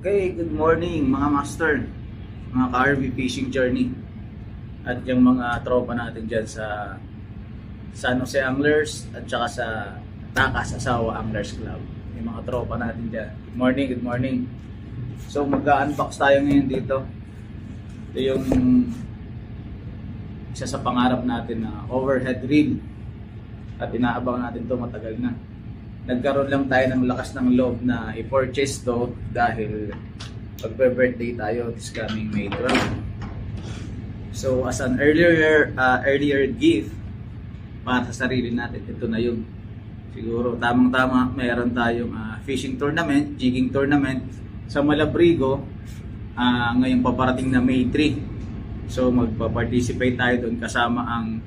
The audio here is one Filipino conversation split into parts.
Okay, good morning mga master, mga ka-RV Fishing Journey at yung mga tropa natin dyan sa San Jose Anglers at saka sa Takas Asawa Anglers Club. Yung mga tropa natin dyan. Good morning, good morning. So mag-unbox tayo ngayon dito. Ito yung isa sa pangarap natin na overhead reel at inaabang natin to matagal na. Nagkaroon lang tayo ng lakas ng loob na i-purchase to dahil magbe-birthday tayo this coming May 12. So as an earlier gift para sa sarili natin, ito na yun. Siguro tamang-tama mayroon tayong fishing tournament, jigging tournament sa Malabrigo ngayong paparating na May 3. So magpa-participate tayo doon kasama ang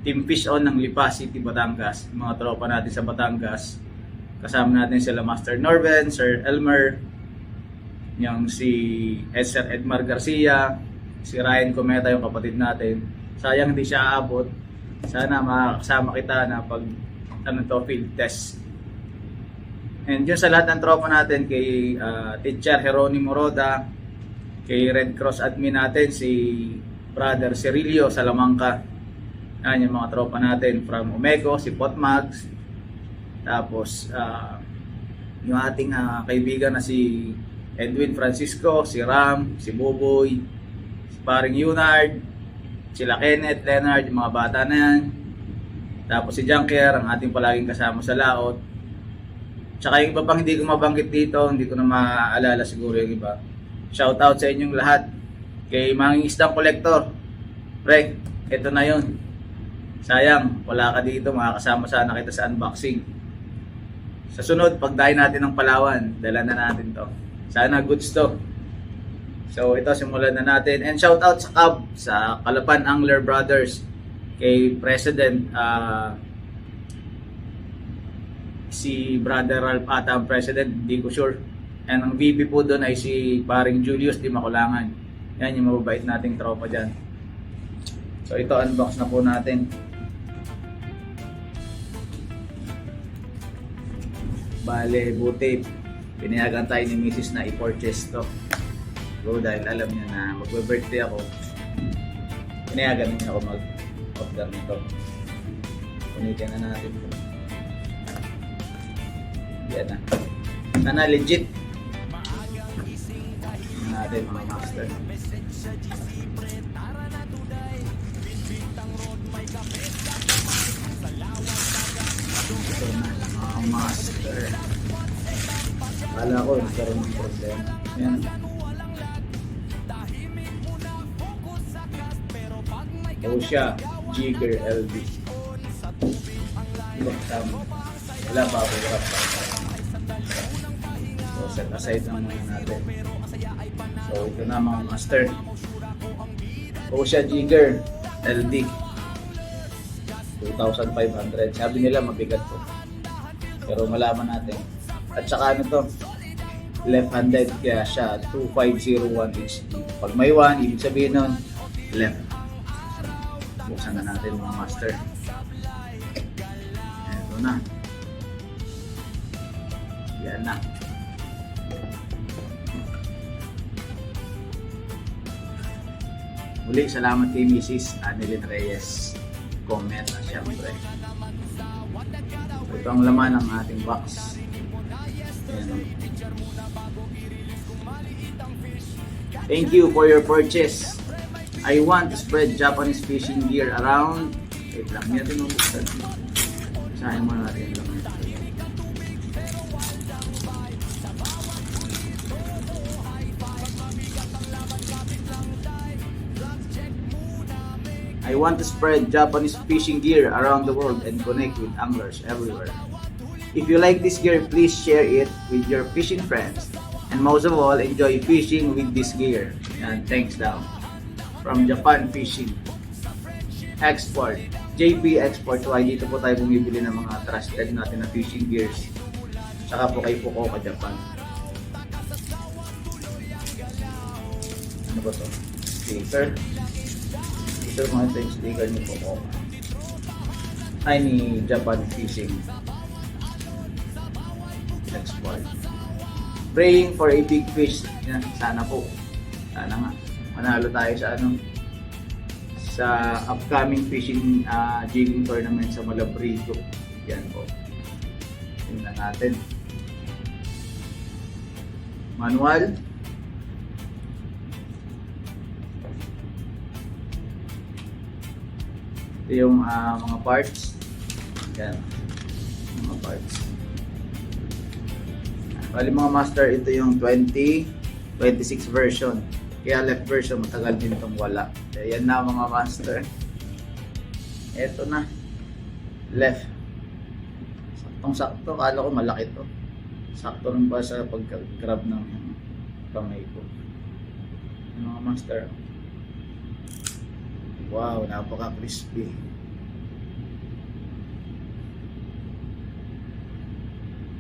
Team Fish On ng Lipa City, Batangas. Mga tropa natin sa Batangas. Kasama natin sila Master Norben, Sir Elmer, yung si Sir Edmar Garcia, si Ryan Cometa, yung kapatid natin. Sayang hindi siya aabot. Sana makakasama kita na pag field test. And yun sa lahat ng tropa natin, kay Teacher Jeronimo Roda, kay Red Cross admin natin, si Brother Cirilio Salamangka. Yan yung mga tropa natin from Omego, si Potmags. Tapos yung ating kaibigan na si Edwin Francisco, si Ram, si Buboy, si paring Yunard, sila Kenneth, Leonard, yung mga bata na yan. Tapos si Junker, ang ating palaging kasama sa laot. Tsaka yung iba pang hindi ko mabanggit dito, hindi ko na maaalala siguro yung iba. Shout out sa inyong lahat. Kay Manging Isdang Collector. Pre, ito na yun. Sayang, wala ka dito, makakasama sana kita sa unboxing. Sa sunod, pagdahin natin ng Palawan, dala na natin to. Sana goods to. So ito, simulan na natin. And shout out sa CAB, sa Calapan Angler Brothers, kay President, si Brother Ralph ata ang President, hindi ko sure. And ang VP po doon ay si paring Julius Di Makulangan. Yan yung mababait nating tropa dyan. So ito, unbox na po natin. Bale, buti pinayagan tayo ni Mrs. na i-purchase to. So dahil alam niya na magbe-birthday ako, pinayagan niya ako mag-order nito. Punitin na natin ito. Yan na. Sana legit. Yan natin mga master. Ito na mga master. Kala ko nagkaroon ng problema. Yan. Osha Jigger LB. Diba? Tama. Wala pa ako. So set aside na muna natin. So ito na mga master. Osha Jigger LB. 2,500. Sabi nila mabigat to. Pero malaman natin. At saka ano to? Left-handed kaya siya 2501 HD. Pag may 1, ibig sabihin nun left. Buksan na natin mga master. Ito na. Yan na. Muli, salamat kay Mrs. Annelyn Reyes. Comment na siyempre. Ito ang laman ng ating box. Ayan. Thank you for your purchase. I want to spread Japanese fishing gear around. Wait lang, hindi natin mabuksan. Basahin mo natin lang. I want to spread Japanese fishing gear around the world and connect with anglers everywhere. If you like this gear, please share it with your fishing friends. And most of all, enjoy fishing with this gear. And thanks daw. From Japan Fishing. Export. JP Export. So ay dito po tayo bumibili ng mga trusted natin na fishing gears. Saka po kay Fukuoka, Japan. Ano ba to? Sticker. Ito mga ito yung sticker ni Fukuoka. Ay ni Japan Fishing. Export. Praying for a big fish. Yan, sana po. Sana nga. Manalo tayo sa sa upcoming fishing jigging tournament sa Malabrigo. Yan po. Tingnan natin. Manual. Ito yung mga parts. Yan. Mga parts. Bali mga master, ito yung 2026 version. Kaya left version, matagal din itong wala. Kaya yan na mga master. Ito na. Left. Saktong-sakto. Kala ko malaki to. Sakto lang pa sa pagka-grab ng kamay ko. Mga master. Wow, napaka-crispy.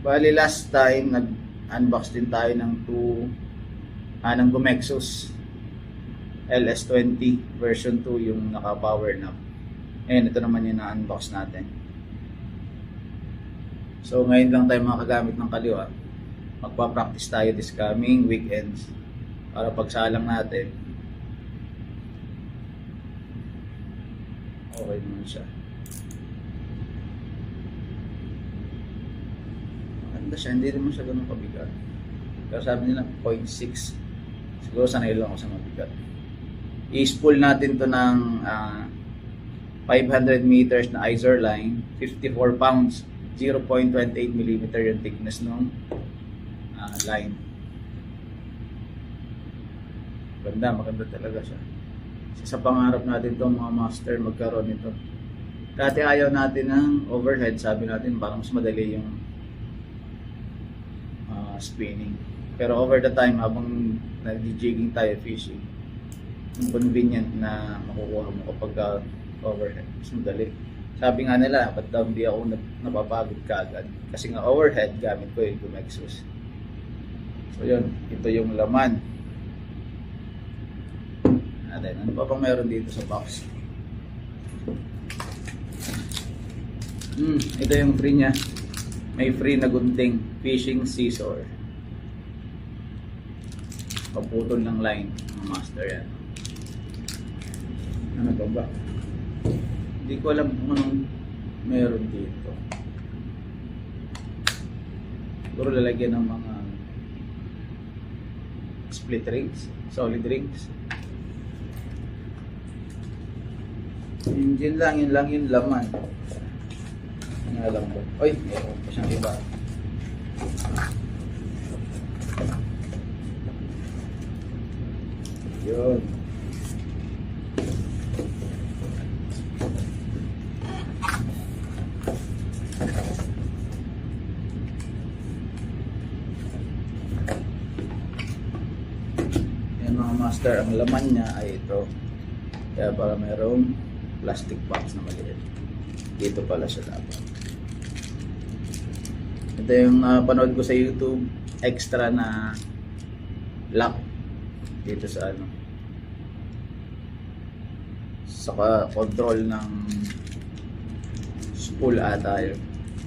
Bali last time nag-unbox din tayo ng ng Gumexus LS20 version 2 yung naka-power nap. Ayan, ito naman yung na-unbox natin. So ngayon lang tayo makagamit ng kaliwa. Magpa-practice tayo this coming weekends para pagsalang natin. Okay naman siya. Maganda siya, hindi naman siya ganun kabigat. Pero sabi nila 0.6. Siguro sanay lang ako sa mabigat. I-spool natin to ng 500 meters na Izor line, 54 pounds, 0.28 mm yung thickness ng line. Maganda talaga siya. Sa pangarap natin itong mga master magkaroon nito. Dati ayaw natin ng overhead, sabi natin parang mas madali yung spinning. Pero over the time, habang nag-jigging tayo fishing, convenient na makukuha mo kapag overhead. Mas madali. Sabi nga nila, ba't daw hindi ako napapagod kaagad? Kasi nga overhead, gamit ko yung Gumexus. So yun, ito yung laman. Ano pa pang meron dito sa box? Ito yung free niya. May free na gunting, fishing scissor. Paputol ng line, mga master yan. Ano pa ba? Hindi ko alam kung anong meron dito. Siguro lalagyan ng mga split rings, solid rings. Yun lang yung laman. Nga lang ba? Oy, meron pa siyang iba. Yun. Yan mga master, ang laman niya ay ito. Kaya para mayroong plastic box na maliit. Dito pala siya dapat. Ito yung panood ko sa YouTube, extra na lock dito sa saka control ng spool ata yun.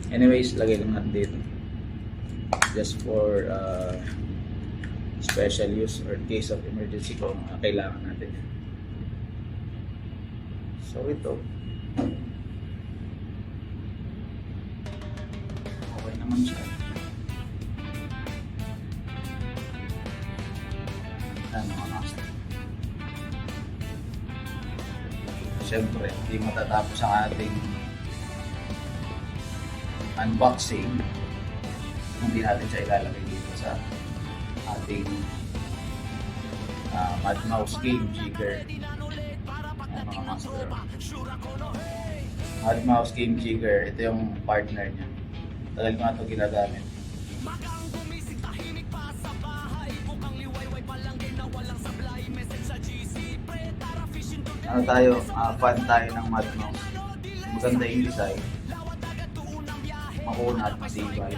Anyways, lagay lang natin dito just for special use or case of emergency kung kailangan natin. So ito okay naman siya. Mga master, siyempre hindi matatapos ang ating unboxing hindi natin siya ilalagay dito sa ating Mad Mouse Game Jigger. Mga master, Mad Mouse Game Jigger, ito yung partner niya. Tagal ko na ito ginagamit. Ano tayo, fan tayo ng Mad Mouse. Maganda yung design, makuna at masibay.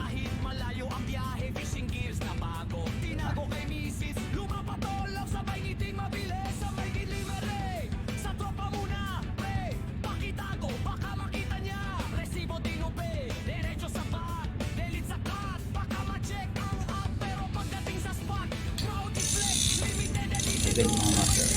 Ganyan mga master.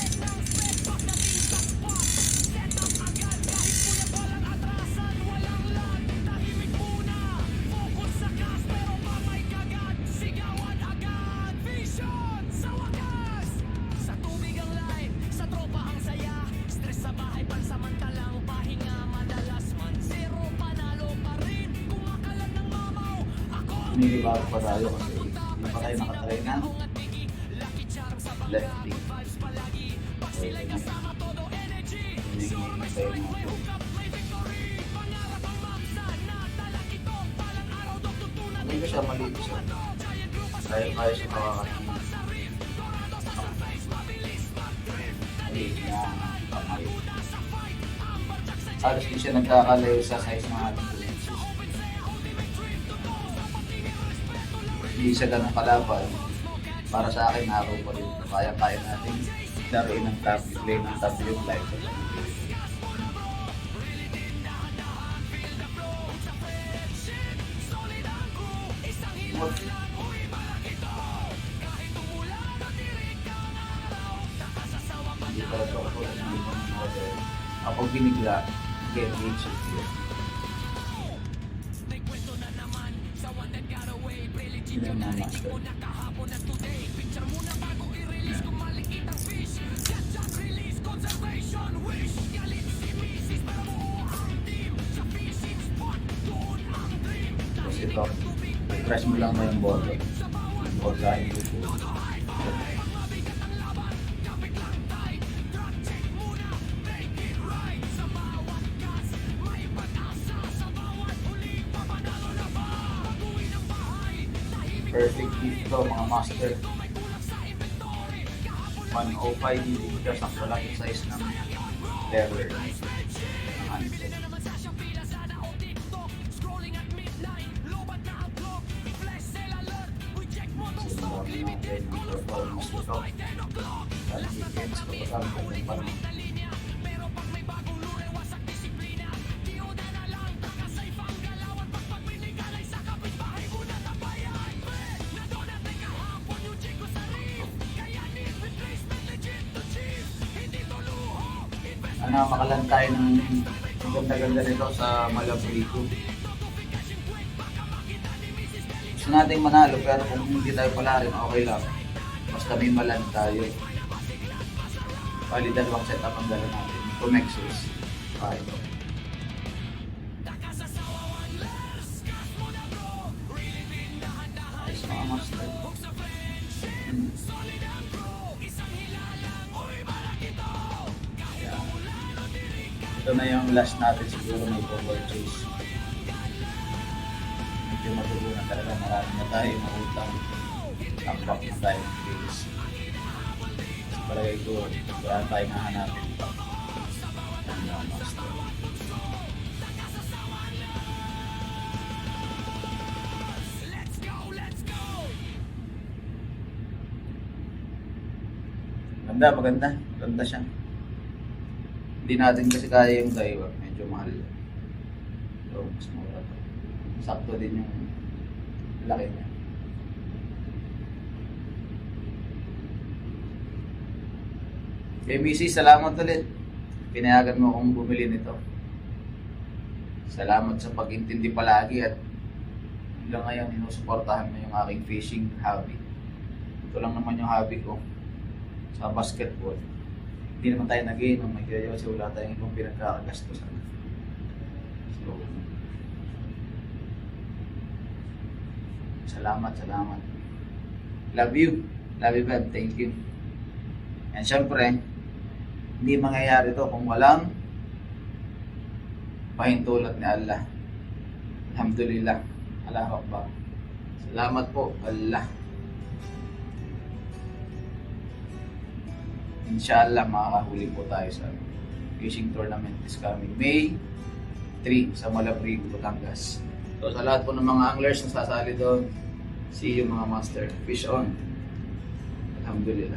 Nilibago pa tayo kasi hindi pa tayo nakatry na lefty. So, hindi tayo mga hindi ko siya maliit siya. Kaya siya makakasin. Maliit na kamay. Halos hindi siya nagkakalayo sa size ng ating lenses. Hindi siya ganun kalaban. Para sa akin, araw pa rin. Kaya natin laruin ng top, play ng top yung live. Hindi pala ito ako ng ibang model. Kapag binigla, get reach it here. Hindi na master. Tapos ito, press mo lang na yung bottle. Bottle ito. Perfect fit ito mga master. 105mm ang walang yung size ng lever ng handset. Sinabi natin yung performance ito. Dahil weekends kapag ang gandang panahon. Makalan tayo ng ganda-ganda nito sa Malabrigo. Gusto nating manalo pero kung hindi tayo pala rin okay lang. Basta may malan tayo. Bali dalawang setup ang dala natin. Comexus. Ito. Ayos mga master. Ito na yung last natin siguro may purchase. Medyo matugunan talaga, marami na tayo mautang. Tambak na tayo ng bills. Sa palagay ko, wala tayo nahanapin pa. Ang mga master. Maganda siya. Hindi natin kasi kaya yung Taiwan, medyo mahal. So, mas mura to. Sakto din yung laki niya. KBC, salamat ulit. Pinayagan mo akong bumili nito. Salamat sa pag-intindi palagi at hanggang ngayon inusuportahan mo yung aking fishing hobby. Ito lang naman yung hobby ko sa basketball. Hindi naman tayo nag-iinom, may kaya kasi wala tayong ibang pinagkakagastosan. So, salamat. Love you, Bob. Thank you. And syempre, hindi mangyayari to kung walang pahintulot ni Allah. Alhamdulillah. Allahu Akbar. Salamat po, Allah. Inshallah, makakahuli po tayo sa fishing tournament this coming May 3 sa Malabrigo, Batangas. So sa lahat po ng mga anglers na sasali doon, see you mga master. Fish on. Alhamdulillah.